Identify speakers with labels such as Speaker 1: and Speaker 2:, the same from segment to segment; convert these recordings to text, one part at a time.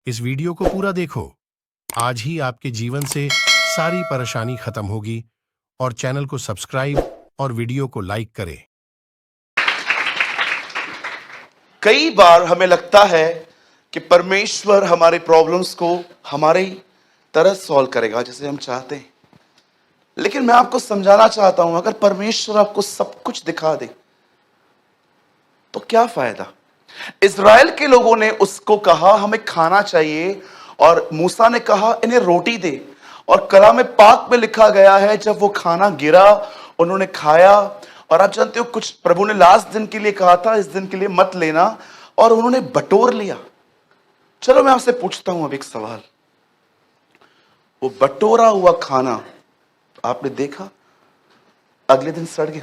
Speaker 1: इस वीडियो को पूरा देखो। आज ही आपके जीवन से सारी परेशानी खत्म होगी और चैनल को सब्सक्राइब और वीडियो को लाइक करें।
Speaker 2: कई बार हमें लगता है कि परमेश्वर हमारे प्रॉब्लम्स को हमारे तरह सॉल्व करेगा जैसे हम चाहते हैं, लेकिन मैं आपको समझाना चाहता हूं, अगर परमेश्वर आपको सब कुछ दिखा दे तो क्या फायदा। इज़राइल के लोगों ने उसको कहा हमें खाना चाहिए, और मूसा ने कहा इन्हें रोटी दे, और कलाम पाक में लिखा गया है जब वो खाना गिरा उन्होंने खाया। और आप जानते हो, कुछ प्रभु ने लास्ट दिन के लिए कहा था इस दिन के लिए मत लेना, और उन्होंने बटोर लिया। चलो मैं आपसे पूछता हूं अब एक सवाल, वो बटोरा हुआ खाना आपने देखा अगले दिन सड़ गया?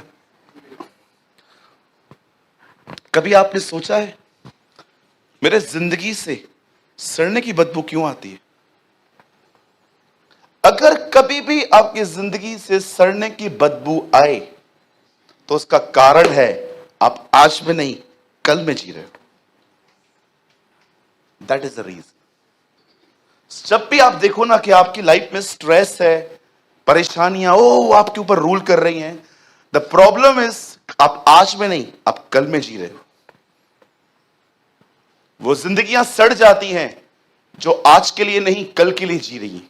Speaker 2: कभी आपने सोचा है मेरे जिंदगी से सड़ने की बदबू क्यों आती है? अगर कभी भी आपकी जिंदगी से सड़ने की बदबू आए तो उसका कारण है आप आज में नहीं कल में जी रहे हो। That is the reason. जब भी आप देखो ना कि आपकी लाइफ में स्ट्रेस है, परेशानियां आपके ऊपर रूल कर रही हैं, द प्रॉब्लम इज आप आज में नहीं आप कल में जी रहे हो। वो जिंदगियां सड़ जाती हैं जो आज के लिए नहीं कल के लिए जी रही हैं।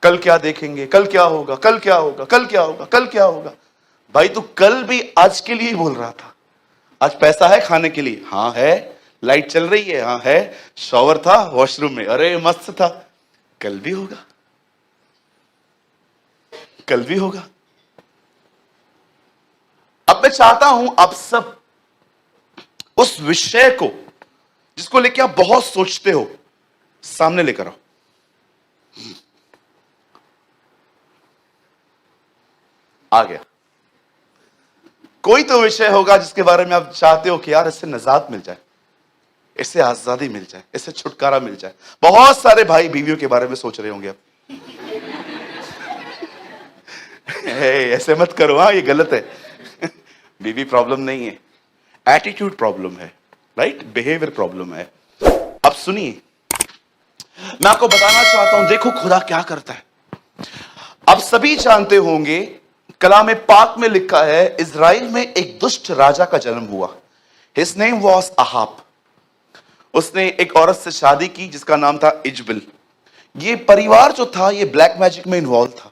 Speaker 2: कल क्या देखेंगे, कल क्या होगा, कल क्या होगा, कल क्या होगा, कल क्या होगा। भाई तू कल भी आज के लिए ही बोल रहा था। आज पैसा है खाने के लिए, हाँ है। लाइट चल रही है, हाँ है। शॉवर था वॉशरूम में, अरे मस्त था। कल भी होगा, कल भी होगा। अब मैं चाहता हूं आप सब उस विषय को जिसको लेके आप बहुत सोचते हो सामने लेकर आओ। आ गया। कोई तो विषय होगा जिसके बारे में आप चाहते हो कि यार इससे निजात मिल जाए, इससे आजादी मिल जाए, इससे छुटकारा मिल जाए। बहुत सारे भाई बीवियों के बारे में सोच रहे होंगे अब। ऐसे मत करो, हाँ ये गलत है। बीवी प्रॉब्लम नहीं है, एटीट्यूड प्रॉब्लम है, राइट? बिहेवियर प्रॉब्लम है। अब सुनिए, मैं आपको बताना चाहता हूं, देखो खुदा क्या करता है। आप सभी जानते होंगे कलाम पाक में लिखा है इज़राइल में एक दुष्ट राजा का जन्म हुआ। His name was Ahab. उसने एक औरत से शादी की जिसका नाम था इजबिल। ये परिवार जो था ये ब्लैक मैजिक में इन्वॉल्व था,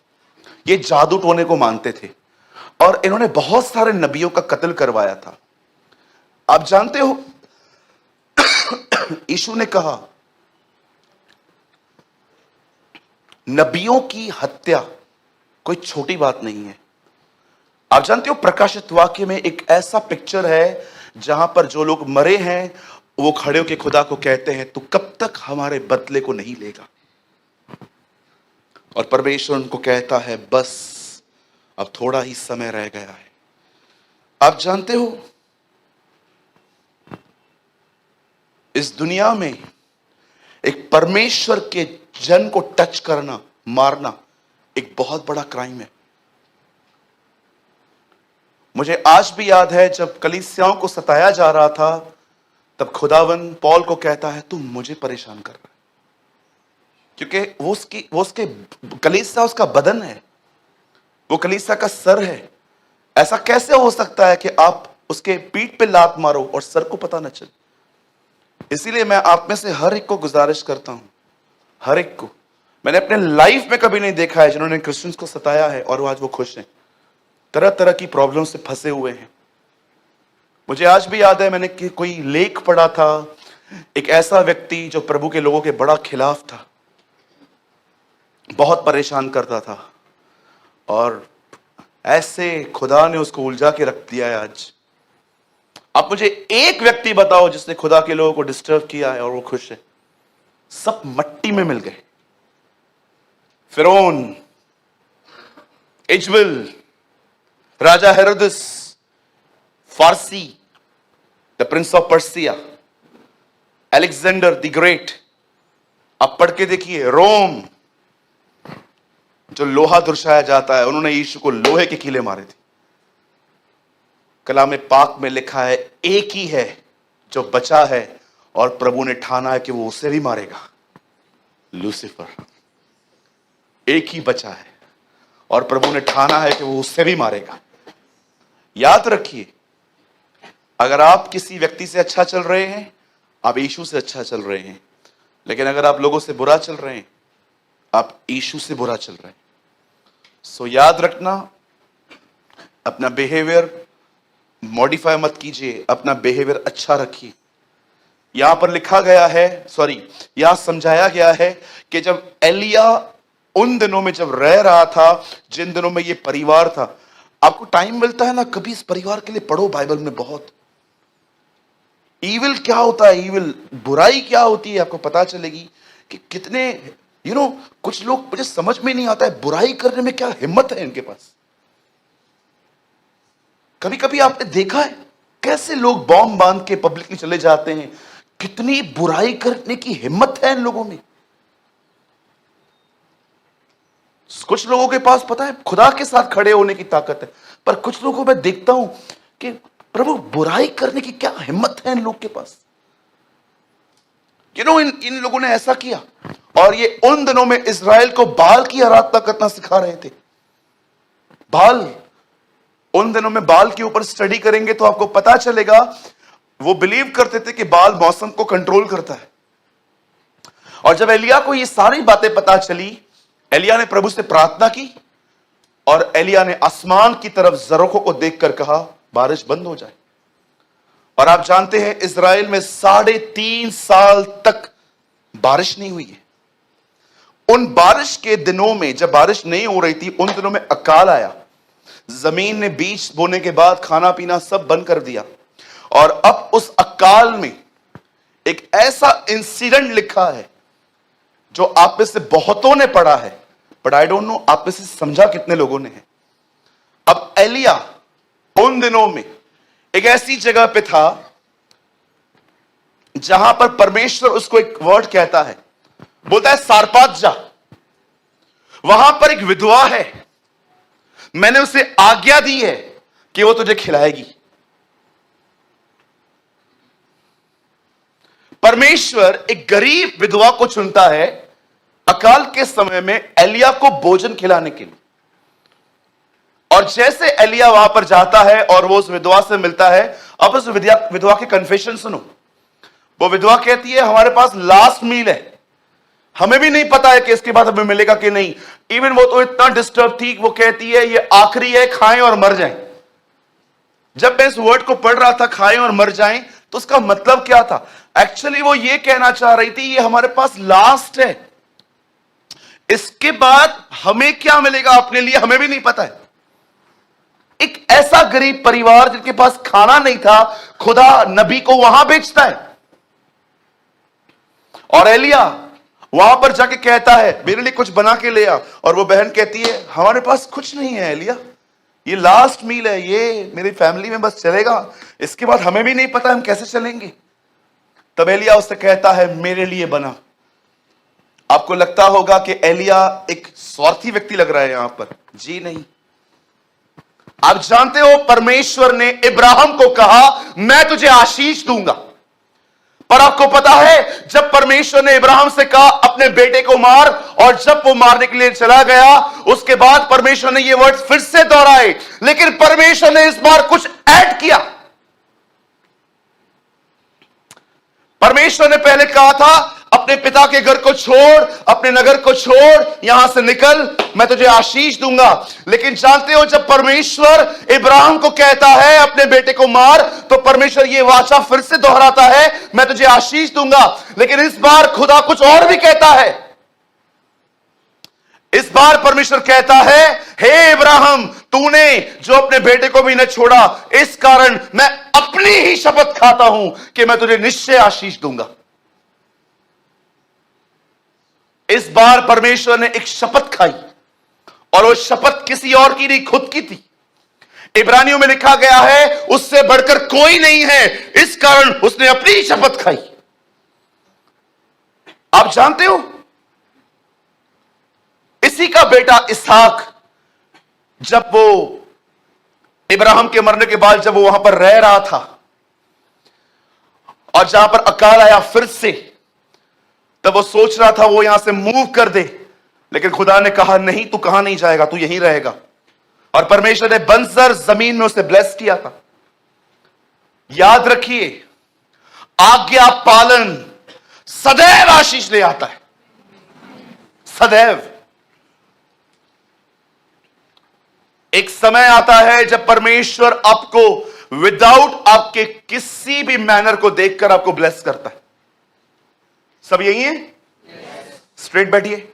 Speaker 2: ये जादू टोने को मानते थे, और इन्होंने बहुत सारे नबियों का कत्ल करवाया था। आप जानते हो यीशु ने कहा नबियों की हत्या कोई छोटी बात नहीं है। आप जानते हो प्रकाशित वाक्य में एक ऐसा पिक्चर है जहां पर जो लोग मरे हैं वो खड़े होकर खुदा को कहते हैं तू कब तक हमारे बदले को नहीं लेगा, और परमेश्वर उनको कहता है बस अब थोड़ा ही समय रह गया है। आप जानते हो इस दुनिया में एक परमेश्वर के जन को टच करना, मारना एक बहुत बड़ा क्राइम है। मुझे आज भी याद है जब कलीसियाओं को सताया जा रहा था तब खुदावन पौल को कहता है तू मुझे परेशान कर रहा है, क्योंकि वो उसके कलीसिया उसका बदन है, वो कलीसिया का सर है। ऐसा कैसे हो सकता है कि आप उसके पीठ पे लात मारो और सर को पता न चले? इसीलिए मैं आप में से हर एक को गुजारिश करता हूं, हर एक को, मैंने अपने लाइफ में कभी नहीं देखा है जिन्होंने क्रिश्चियंस को सताया है और आज वो खुश हैं, तरह तरह की प्रॉब्लम से फंसे हुए हैं। मुझे आज भी याद है मैंने कोई लेख पढ़ा था, एक ऐसा व्यक्ति जो प्रभु के लोगों के बड़ा खिलाफ था, बहुत परेशान करता था, और ऐसे खुदा ने उसको उलझा के रख दिया है। आज आप मुझे एक व्यक्ति बताओ जिसने खुदा के लोगों को डिस्टर्ब किया है और वो खुश है? सब मट्टी में मिल गए। फिरौन, इजबिल, राजा हेरोदस, फारसी, the prince of Persia, Alexander the Great. आप पढ़ के देखिए, रोम जो लोहा दुर्शाया जाता है, उन्होंने यीशु को लोहे के कीले मारे थे। कलाम पाक में लिखा है एक ही है जो बचा है और प्रभु ने ठाना है कि वो उसे भी मारेगा। लूसीफर एक ही बचा है और प्रभु ने ठाना है कि वो उससे भी मारेगा। याद रखिए, अगर आप किसी व्यक्ति से अच्छा चल रहे हैं, आप यीशु से अच्छा चल रहे हैं, लेकिन अगर आप लोगों से बुरा चल रहे हैं, आप यीशु से बुरा चल रहे हैं। सो याद रखना, अपना बिहेवियर मॉडिफाई मत कीजिए, अपना बिहेवियर अच्छा रखिए। यहां पर लिखा गया है, यहां समझाया गया है कि जब एलिया उन दिनों में जब रह रहा था, जिन दिनों में ये परिवार था, आपको टाइम मिलता है ना, कभी इस परिवार के लिए पढ़ो बाइबल में। बहुत ईविल क्या होता है, ईविल बुराई क्या होती है, आपको पता चलेगी कि कितने कुछ लोग, मुझे समझ में नहीं आता है बुराई करने में क्या हिम्मत है इनके पास। कभी कभी आपने देखा है कैसे लोग बॉम्ब बांध के पब्लिकली चले जाते हैं, कितनी बुराई करने की हिम्मत है इन लोगों में। कुछ लोगों के पास पता है खुदा के साथ खड़े होने की ताकत है, पर कुछ लोगों को मैं देखता हूं कि प्रभु बुराई करने की क्या हिम्मत है इन लोग के पास। इन लोगों ने ऐसा किया, और ये उन दिनों में इज़राइल को बाल की आराधना करना सिखा रहे थे। बाल, उन दिनों में बाल के ऊपर स्टडी करेंगे तो आपको पता चलेगा, वो बिलीव करते थे कि बाल मौसम को कंट्रोल करता है। और जब एलिया को ये सारी बातें पता चली, एलिया ने प्रभु से प्रार्थना की, और एलिया ने आसमान की तरफ जरोखों को देखकर कहा बारिश बंद हो जाए। और आप जानते हैं इज़राइल में 3.5 साल तक बारिश नहीं हुई है। उन बारिश के दिनों में जब बारिश नहीं हो रही थी, उन दिनों में अकाल आया। जमीन ने बीज बोने के बाद खाना पीना सब बंद कर दिया। और अब उस अकाल में एक ऐसा इंसिडेंट लिखा है जो आप में से बहुतों ने पढ़ा है, बट आई डोंट नो आप में से समझा कितने लोगों ने है। अब एलिया उन दिनों में एक ऐसी जगह पे था जहां पर परमेश्वर उसको एक वर्ड कहता है, बोलता है सारपात जा, वहां पर एक विधवा है, मैंने उसे आज्ञा दी है कि वो तुझे खिलाएगी। परमेश्वर एक गरीब विधवा को चुनता है अकाल के समय में एलिया को भोजन खिलाने के लिए। और जैसे एलिया वहां पर जाता है और वो उस विधवा से मिलता है, अब उस विधवा के कन्फेशन सुनो। वो विधवा कहती है हमारे पास लास्ट मील है, हमें भी नहीं पता है कि इसके बाद हमें मिलेगा कि नहीं। इवन वो तो इतना डिस्टर्ब थी, वो कहती है ये आखिरी है, खाएं और मर जाएं। जब मैं इस वर्ड को पढ़ रहा था, खाएं और मर जाएं, तो उसका मतलब क्या था? एक्चुअली वो ये कहना चाह रही थी ये हमारे पास लास्ट है, इसके बाद हमें क्या मिलेगा अपने लिए हमें भी नहीं पता है। एक ऐसा गरीब परिवार जिनके पास खाना नहीं था, खुदा नबी को वहां भेजता है, और एलिया वहां पर जाके कहता है मेरे लिए कुछ बना के ले आ। और वो बहन कहती है हमारे पास कुछ नहीं है एलिया, ये लास्ट मील है, ये मेरी फैमिली में बस चलेगा, इसके बाद हमें भी नहीं पता हम कैसे चलेंगे। तब एलिया उससे कहता है मेरे लिए बना। आपको लगता होगा कि एलिया एक स्वार्थी व्यक्ति लग रहा है यहां पर, जी नहीं। आप जानते हो परमेश्वर ने इब्राहिम को कहा मैं तुझे आशीष दूंगा, पर आपको पता है जब परमेश्वर ने इब्राहिम से कहा अपने बेटे को मार, और जब वो मारने के लिए चला गया, उसके बाद परमेश्वर ने ये वर्ड फिर से दोहराए, लेकिन परमेश्वर ने इस बार कुछ ऐड किया। परमेश्वर ने पहले कहा था अपने पिता के घर को छोड़, अपने नगर को छोड़, यहां से निकल, मैं तुझे आशीष दूंगा। लेकिन जानते हो जब परमेश्वर इब्राहिम को कहता है अपने बेटे को मार, तो परमेश्वर ये वाचा फिर से दोहराता है मैं तुझे आशीष दूंगा। लेकिन इस बार खुदा कुछ और भी कहता है। इस बार परमेश्वर कहता है हे इब्राहिम, तूने जो अपने बेटे को भी न छोड़ा, इस कारण मैं अपनी ही शपथ खाता हूं कि मैं तुझे निश्चय आशीष दूंगा। इस बार परमेश्वर ने एक शपथ खाई, और वो शपथ किसी और की नहीं, खुद की थी। इब्रानियों में लिखा गया है उससे बढ़कर कोई नहीं है, इस कारण उसने अपनी ही शपथ खाई। आप जानते हो इसी का बेटा इसहाक, जब वो इब्राहिम के मरने के बाद जब वो वहां पर रह रहा था, और जहां पर अकाल आया फिर से, तब वो सोच रहा था वो यहां से मूव कर दे, लेकिन खुदा ने कहा नहीं, तू कहां नहीं जाएगा, तू यहीं रहेगा। और परमेश्वर ने बंजर जमीन में उसे ब्लेस किया था। याद रखिए, आज्ञा पालन सदैव आशीष ले आता है, सदैव। एक समय आता है जब परमेश्वर आपको विदाउट आपके किसी भी मैनर को देखकर आपको ब्लेस करता है। सब यही है? स्ट्रेट बैठिए।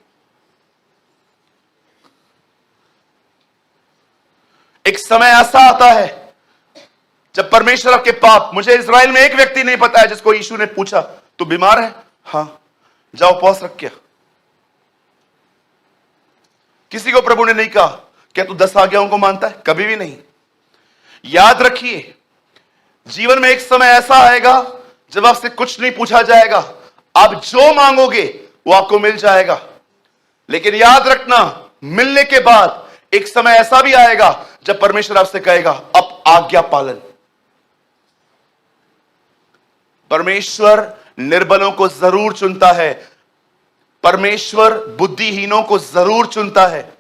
Speaker 2: एक समय ऐसा आता है जब परमेश्वर आपके पाप, मुझे इजराइल में एक व्यक्ति नहीं पता है जिसको यीशु ने पूछा तू बीमार है? हां, जाओ उपवास रख क्या। किसी को प्रभु ने नहीं कहा क्या तू 10 आज्ञाओं को मानता है, कभी भी नहीं। याद रखिए, जीवन में एक समय ऐसा आएगा जब आपसे कुछ नहीं पूछा जाएगा, आप जो मांगोगे वो आपको मिल जाएगा। लेकिन याद रखना, मिलने के बाद एक समय ऐसा भी आएगा जब परमेश्वर आपसे कहेगा अब आज्ञा पालन। परमेश्वर निर्बलों को जरूर चुनता है, परमेश्वर बुद्धिहीनों को जरूर चुनता है,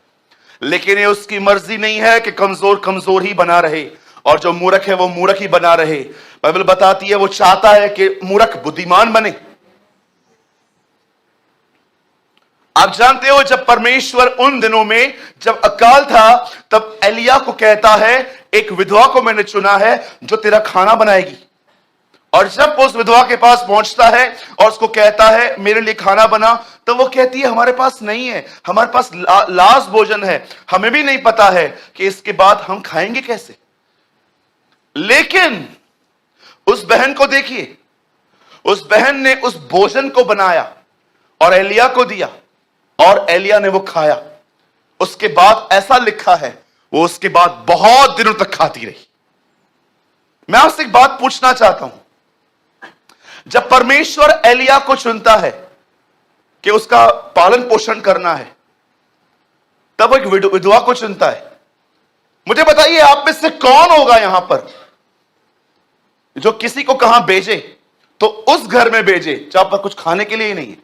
Speaker 2: लेकिन ये उसकी मर्जी नहीं है कि कमजोर कमजोर ही बना रहे और जो मूर्ख है वो मूर्ख ही बना रहे। बाइबल बताती है वो चाहता है कि मूर्ख बुद्धिमान बने। आप जानते हो, जब परमेश्वर उन दिनों में जब अकाल था, तब एलिया को कहता है एक विधवा को मैंने चुना है जो तेरा खाना बनाएगी। और जब उस विधवा के पास पहुंचता है और उसको कहता है मेरे लिए खाना बना, तो वो कहती है हमारे पास नहीं है, हमारे पास लाश भोजन है, हमें भी नहीं पता है कि इसके बाद हम खाएंगे कैसे। लेकिन उस बहन को देखिए, उस बहन ने उस भोजन को बनाया और एलिया को दिया और एलिया ने वो खाया। उसके बाद ऐसा लिखा है वो उसके बाद बहुत दिनों तक खाती रही। मैं आपसे एक बात पूछना चाहता हूं, जब परमेश्वर एलिया को चुनता है कि उसका पालन पोषण करना है, तब वो एक विधवा को चुनता है। मुझे बताइए आप में से कौन होगा यहां पर जो किसी को कहां भेजे तो उस घर में भेजे जहां पर कुछ खाने के लिए ही नहीं है।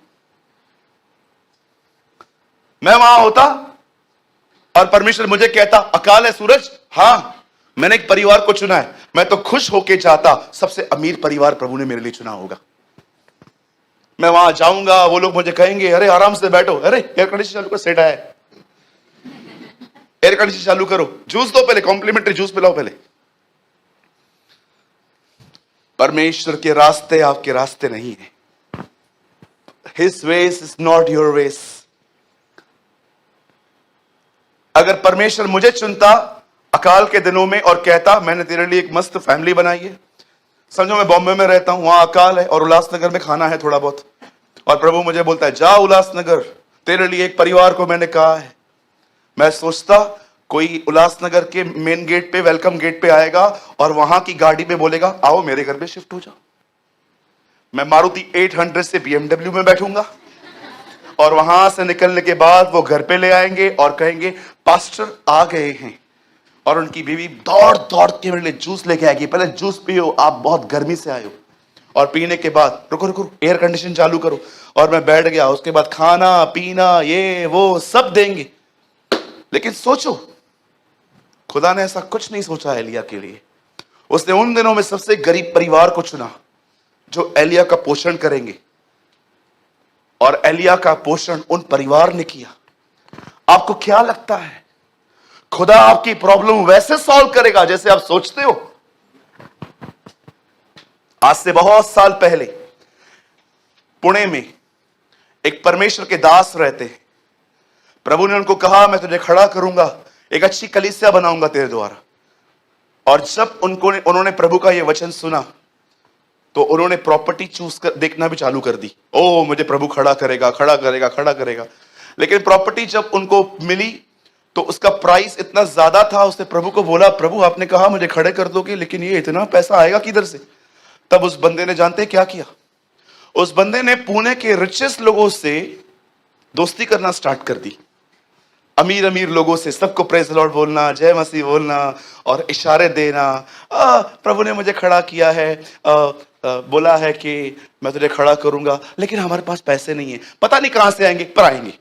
Speaker 2: मैं वहां होता और परमेश्वर मुझे कहता अकाल है सूरज, हां मैंने एक परिवार को चुना है, मैं तो खुश होके जाता सबसे अमीर परिवार प्रभु ने मेरे लिए चुना होगा। मैं वहां जाऊंगा, वो लोग मुझे कहेंगे अरे आराम से बैठो, अरे एयर कंडीशन चालू कर, सेट आया है, एयर कंडीशन चालू करो, जूस दो पहले, कॉम्प्लीमेंट्री जूस पिलाओ पहले। परमेश्वर के रास्ते आपके रास्ते नहीं है। His ways is not your ways। अगर परमेश्वर मुझे चुनता अकाल के दिनों में और कहता मैंने तेरे लिए एक मस्त फैमिली बनाई है, समझो मैं बॉम्बे में रहता हूं, वहां अकाल है और उल्लासनगर में खाना है थोड़ा बहुत, और प्रभु मुझे बोलता है जा उल्लासनगर, तेरे लिए एक परिवार को मैंने कहा है। मैं सोचता कोई उल्लासनगर के मेन गेट पे, वेलकम गेट पे आएगा और वहां की गाड़ी में बोलेगा आओ मेरे घर पे शिफ्ट हो जाओ। मैं मारुति 800 से BMW में बैठूंगा और वहां से निकलने के बाद वो घर पे ले आएंगे और कहेंगे पास्टर आ गए हैं, और उनकी बीवी दौड़ दौड़ के मेरे लिए जूस लेके आएगी, पहले जूस पियो, आप बहुत गर्मी से आए हो, और पीने के बाद रुको रुको एयर कंडीशन चालू करो, और मैं बैठ गया, उसके बाद खाना पीना ये वो सब देंगे। लेकिन सोचो, खुदा ने ऐसा कुछ नहीं सोचा एलिया के लिए। उसने उन दिनों में सबसे गरीब परिवार को चुना जो एलिया का पोषण करेंगे, और एलिया का पोषण उन परिवार ने किया। आपको क्या लगता है खुदा आपकी प्रॉब्लम वैसे सॉल्व करेगा जैसे आप सोचते हो? आज से बहुत साल पहले पुणे में एक परमेश्वर के दास रहते हैं। प्रभु ने उनको कहा मैं तुझे खड़ा करूंगा, एक अच्छी कलीसिया बनाऊंगा तेरे द्वारा। और जब उन्होंने प्रभु का यह वचन सुना तो उन्होंने प्रॉपर्टी चूज कर देखना भी चालू कर दी। ओ मुझे प्रभु खड़ा करेगा खड़ा करेगा खड़ा करेगा। लेकिन प्रॉपर्टी जब उनको मिली तो उसका प्राइस इतना ज्यादा था, उसने प्रभु को बोला प्रभु आपने कहा मुझे खड़े कर दोगे, लेकिन ये इतना पैसा आएगा किधर से? तब उस बंदे ने जानते क्या किया? उस बंदे ने पुणे के रिचेस्ट लोगों से दोस्ती करना स्टार्ट कर दी। अमीर अमीर लोगों से सबको प्रेज लॉर्ड बोलना, जय मसीह बोलना और इशारे देना। प्रभु ने मुझे खड़ा किया है, बोला है कि मैं तुझे खड़ा करूंगा, लेकिन हमारे पास पैसे नहीं है, पता नहीं कहां से आएंगे, पर आएंगे।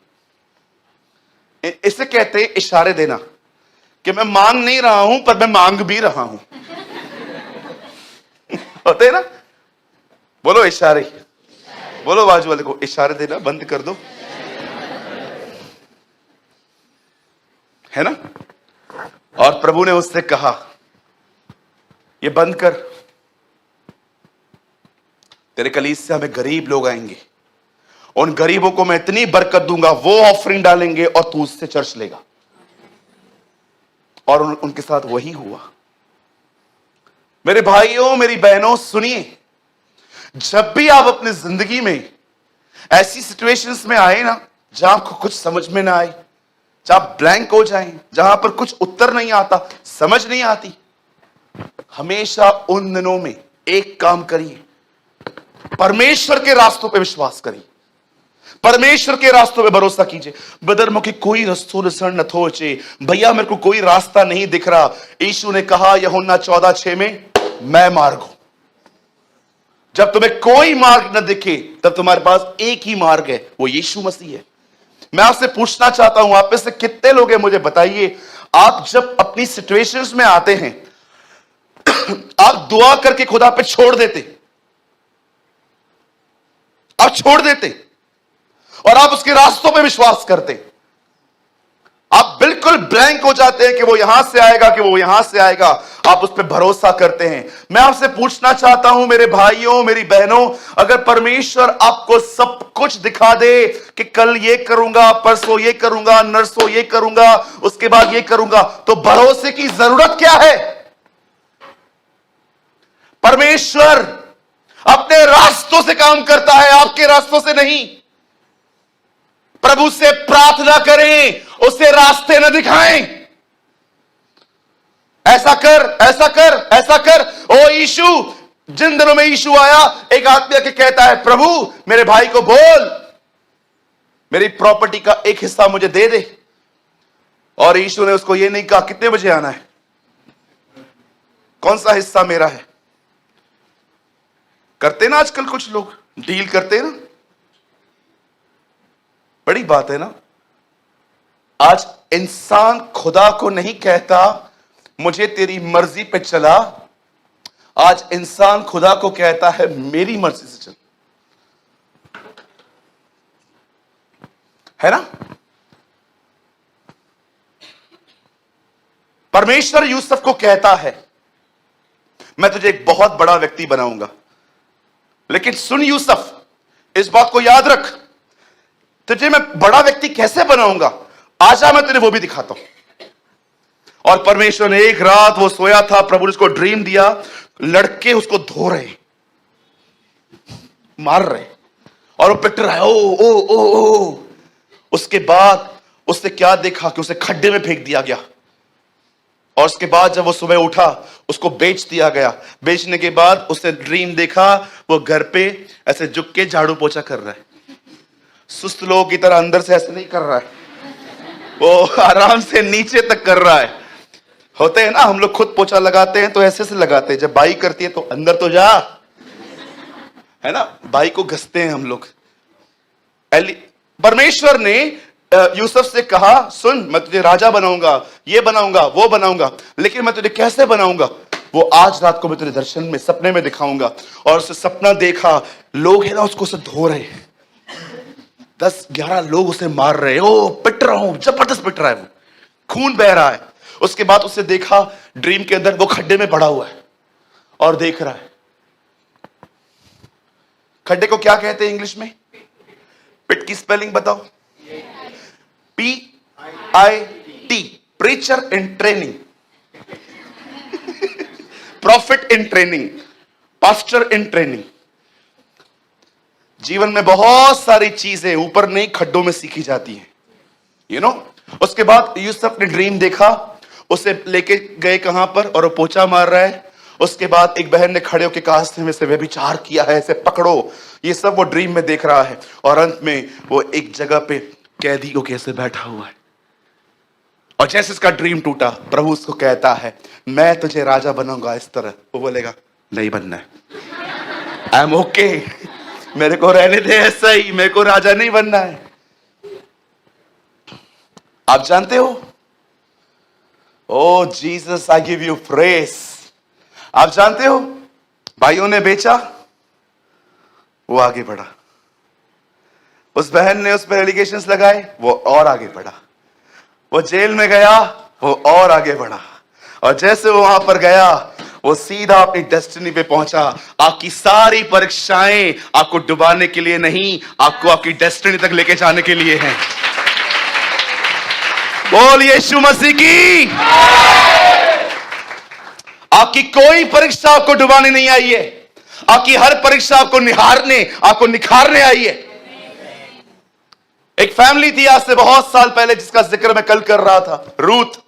Speaker 2: इसे कहते हैं इशारे देना, कि मैं मांग नहीं रहा हूं पर मैं मांग भी रहा हूं। होते हैं ना, बोलो इशारे, बोलो बाजू वाले को इशारे देना बंद कर दो, है ना। और प्रभु ने उससे कहा ये बंद कर, तेरे कलीसिया में गरीब लोग आएंगे, उन गरीबों को मैं इतनी बरकत दूंगा, वो ऑफरिंग डालेंगे और तू उससे चर्च लेगा। और उनके साथ वही हुआ। मेरे भाइयों मेरी बहनों सुनिए, जब भी आप अपनी जिंदगी में ऐसी सिचुएशंस में आए ना, जहां आपको कुछ समझ में ना आए, जहां ब्लैंक हो जाएं, जहां पर कुछ उत्तर नहीं आता, समझ नहीं आती, हमेशा उन दिनों में एक काम करिए, परमेश्वर के रास्तों पे विश्वास करिए, परमेश्वर के रास्तों पे भरोसा कीजिए। ब्रदर मुझे कोई रस्तों ऋण न थोचे, भैया मेरे को कोई रास्ता नहीं दिख रहा। यीशु ने कहा यूहन्ना 14:6 में, मैं मार्ग हूं। जब तुम्हें कोई मार्ग न दिखे तब तुम्हारे पास एक ही मार्ग है, वो यीशु मसीह है। मैं आपसे पूछना चाहता हूं, आप में से कितने लोग हैं मुझे बताइए, आप जब अपनी सिचुएशंस में आते हैं आप दुआ करके खुदा पे छोड़ देते, आप छोड़ देते और आप उसके रास्तों पे विश्वास करते। आप बिल्कुल ब्लैंक हो जाते हैं कि वो यहां से आएगा, कि वो यहां से आएगा, आप उस पर भरोसा करते हैं। मैं आपसे पूछना चाहता हूं मेरे भाइयों मेरी बहनों, अगर परमेश्वर आपको सब कुछ दिखा दे कि कल ये करूंगा, परसों ये करूंगा, नरसों ये करूंगा, उसके बाद ये करूंगा, तो भरोसे की जरूरत क्या है? परमेश्वर अपने रास्तों से काम करता है, आपके रास्तों से नहीं। प्रभु से प्रार्थना करें, उसे रास्ते न दिखाएं। ऐसा कर, ऐसा कर, ऐसा कर। ओ यीशु, जिन दिनों में यीशु आया, एक आदमी आके कहता है, प्रभु मेरे भाई को बोल मेरी प्रॉपर्टी का एक हिस्सा मुझे दे दे। और यीशु ने उसको यह नहीं कहा कितने बजे आना है, कौन सा हिस्सा मेरा है। करते ना आजकल कुछ लोग डील करते ना, बड़ी बात है ना। आज इंसान खुदा को नहीं कहता मुझे तेरी मर्जी पे चला, आज इंसान खुदा को कहता है मेरी मर्जी से चल, है ना। परमेश्वर यूसुफ को कहता है मैं तुझे एक बहुत बड़ा व्यक्ति बनाऊंगा, लेकिन सुन यूसुफ, इस बात को याद रख, तुझे मैं बड़ा व्यक्ति कैसे बनाऊंगा, आजा मैं तुझे वो भी दिखाता हूं। और परमेश्वर ने एक रात, वो सोया था, प्रभु ने उसको ड्रीम दिया, लड़के उसको धो रहे, मार रहे, और वो पिट रहा है, ओ ओ ओ ओ। उसके बाद उसने क्या देखा कि उसे खड्डे में फेंक दिया गया। और उसके बाद जब वो सुबह उठा, उसको बेच दिया गया। बेचने के बाद उसने ड्रीम देखा, वो घर पे ऐसे झुक के झाड़ू पोछा कर रहा है, सुस्त लोगों की तरह अंदर से ऐसे नहीं कर रहा है, वो आराम से नीचे तक कर रहा है। होते हैं ना, हम लोग खुद पोछा लगाते हैं तो ऐसे से लगाते हैं, जब बाई करती है तो अंदर तो जा, है ना, बाई को घसते हैं हम लोग। परमेश्वर ने यूसुफ से कहा सुन, मैं तुझे राजा बनाऊंगा, ये बनाऊंगा, वो बनाऊंगा, लेकिन मैं तुझे कैसे बनाऊंगा वो आज रात को मैं तुझे दर्शन में, सपने में दिखाऊंगा। और उसे सपना देखा, लोग है ना उसको उसे धो रहे, 10-11 लोग उसे मार रहे, ओ पिट रहा हूं, जबरदस्त पिट रहा है, वो खून बह रहा है। उसके बाद उसे देखा ड्रीम के अंदर वो खड्डे में पड़ा हुआ है और देख रहा है। खड्डे को क्या कहते हैं इंग्लिश में? पिट की स्पेलिंग बताओ। PIT, preacher in training, profit in training, pastor in training. जीवन में बहुत सारी चीजें ऊपर नहीं खड्डों में सीखी जाती हैं, यू नो। उसके बाद यूसुफ ने ड्रीम देखा, उसे लेके गए कहां पर, और वो पोछा मार रहा है। उसके बाद एक बहन ने खड़े होकर कहा में से व्यभिचार किया है, इसे पकड़ो। ये सब वो ड्रीम में देख रहा है। और अंत में वो एक जगह पे कैदी को कैसे बैठा हुआ है, और जैसे इसका ड्रीम टूटा, प्रभु उसको कहता है मैं तुझे राजा बनाऊंगा इस तरह। वो बोलेगा नहीं बनना है। आई एम ओके, मेरे को रहने दे ऐसा ही, मेरे को राजा नहीं बनना है। आप जानते हो, O Jesus I give you praise. आप जानते हो, भाइयों ने बेचा, वो आगे बढ़ा। उस बहन ने उस पर एलिगेशंस लगाए, वो और आगे बढ़ा। वो जेल में गया, वो और आगे बढ़ा। और जैसे वो वहां पर गया, वो सीधा अपनी डेस्टिनी पे पहुंचा। आपकी सारी परीक्षाएं आपको डुबाने के लिए नहीं, आपको आपकी डेस्टिनी तक लेके जाने के लिए हैं। बोल यीशु मसीह की। आपकी कोई परीक्षा आपको डुबाने नहीं आई है, आपकी हर परीक्षा आपको निखारने आई है। एक फैमिली थी आज से बहुत साल पहले, जिसका जिक्र मैं कल कर रहा था, रूथ।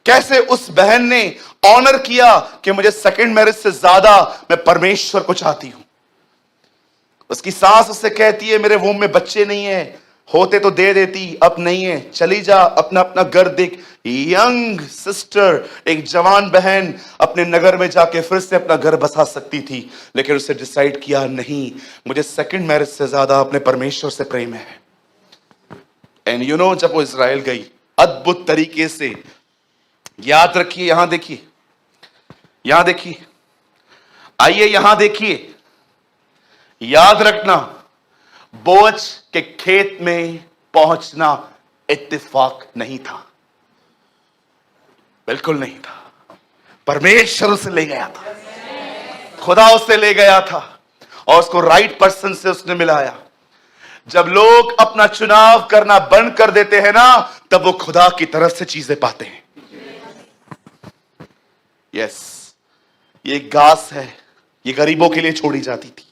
Speaker 2: कैसे उस बहन ने ऑनर किया कि मुझे सेकंड मैरिज से ज्यादा मैं परमेश्वर को चाहती हूं। उसकी सास उससे कहती है, मेरे वोम में बच्चे नहीं है, होते तो दे देती, अब नहीं है, चली जा, अपना अपना घर देख। यंग सिस्टर, एक जवान बहन अपने नगर में जाके फिर से अपना घर बसा सकती थी, लेकिन उसने डिसाइड किया, नहीं, मुझे सेकंड मैरिज से ज्यादा अपने परमेश्वर से प्रेम है। एंड यू नो, जब वो इजराइल गई, अद्भुत तरीके से, याद रखिए, यहां देखिए, यहां देखिए, आइए यहां देखिए, याद रखना, बोअज के खेत में पहुंचना इत्तेफाक नहीं था, बिल्कुल नहीं था। परमेश्वर उसे ले गया था, खुदा उसे ले गया था और उसको राइट पर्सन से उसने मिलाया। जब लोग अपना चुनाव करना बंद कर देते हैं ना, तब वो खुदा की तरफ से चीजें पाते हैं। यस, ये घास है, ये गरीबों के लिए छोड़ी जाती थी।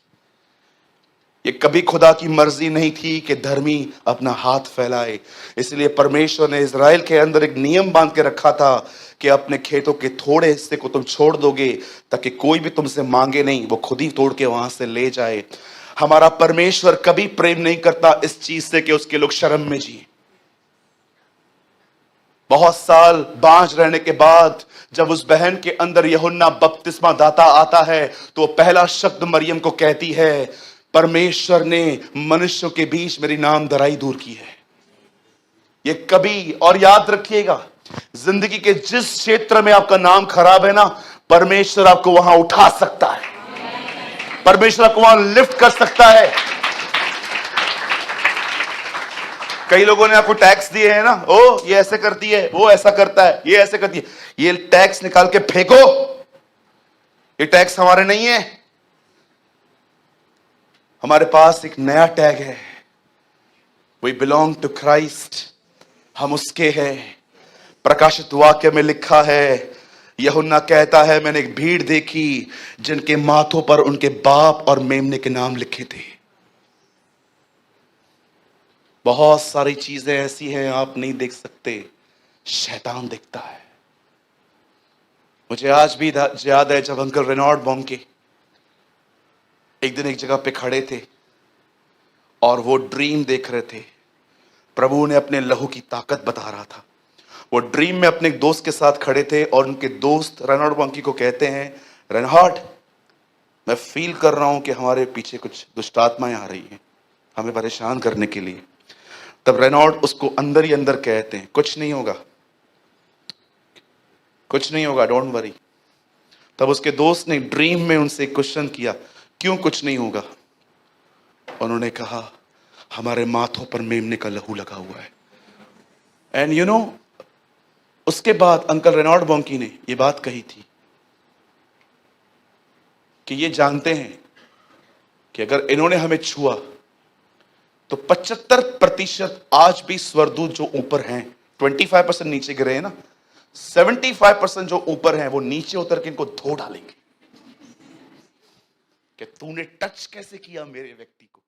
Speaker 2: ये कभी खुदा की मर्जी नहीं थी कि धर्मी अपना हाथ फैलाए। इसलिए परमेश्वर ने इज़राइल के अंदर एक नियम बांध के रखा था कि अपने खेतों के थोड़े हिस्से को तुम छोड़ दोगे, ताकि कोई भी तुमसे मांगे नहीं, वो खुद ही तोड़ के वहां से ले जाए। हमारा परमेश्वर कभी प्रेम नहीं करता इस चीज से कि उसके लोग शर्म में जिए। बहुत साल बांझ रहने के बाद जब उस बहन के अंदर यूहन्ना बपतिस्मा दाता आता है, तो वो पहला शब्द मरियम को कहती है, परमेश्वर ने मनुष्यों के बीच मेरी नामधराई दूर की है। ये कभी, और याद रखिएगा, जिंदगी के जिस क्षेत्र में आपका नाम खराब है ना, परमेश्वर आपको वहां उठा सकता है, परमेश्वर आपको वहां लिफ्ट कर सकता है। कई लोगों ने आपको टैक्स दिए हैं ना, ओ ये ऐसे करती है, वो ऐसा करता है, ये ऐसे करती है, ये टैक्स निकाल के फेंको, ये टैक्स हमारे नहीं है। हमारे पास एक नया टैग है, वी बिलोंग टू क्राइस्ट, हम उसके हैं। प्रकाशित वाक्य में लिखा है, यूहन्ना कहता है, मैंने एक भीड़ देखी जिनके माथों पर उनके बाप और मेमने के नाम लिखे थे। बहुत सारी चीजें ऐसी हैं आप नहीं देख सकते, शैतान देखता है। मुझे आज भी याद है, जब अंकल रेनॉल्ड बॉन्के एक दिन एक जगह पे खड़े थे और वो ड्रीम देख रहे थे। प्रभु ने अपने लहू की ताकत बता रहा था। वो ड्रीम में अपने एक दोस्त के साथ खड़े थे और उनके दोस्त रेनॉल्ड बॉन्के को कहते हैं, रेनॉल्ड, मैं फील कर रहा हूं कि हमारे पीछे कुछ दुष्ट आत्माएं आ रही हैं हमें परेशान करने के लिए। तब रेनॉल्ड उसको अंदर ही अंदर कहते हैं, कुछ नहीं होगा, कुछ नहीं होगा, डोंट वरी। तब उसके दोस्त ने ड्रीम में उनसे एक क्वेश्चन किया, क्यों कुछ नहीं होगा? उन्होंने कहा, हमारे माथों पर मेमने का लहू लगा हुआ है। एंड यू नो, उसके बाद अंकल रेनॉल्ड बॉन्के ने यह बात कही थी कि ये जानते हैं कि अगर इन्होंने हमें छुआ तो 75% आज भी स्वर्गदूत जो ऊपर हैं, 25% नीचे गिरे हैं ना, 75% जो ऊपर हैं वो नीचे उतर के इनको धो डालेंगे कि तूने टच कैसे किया मेरे व्यक्ति को।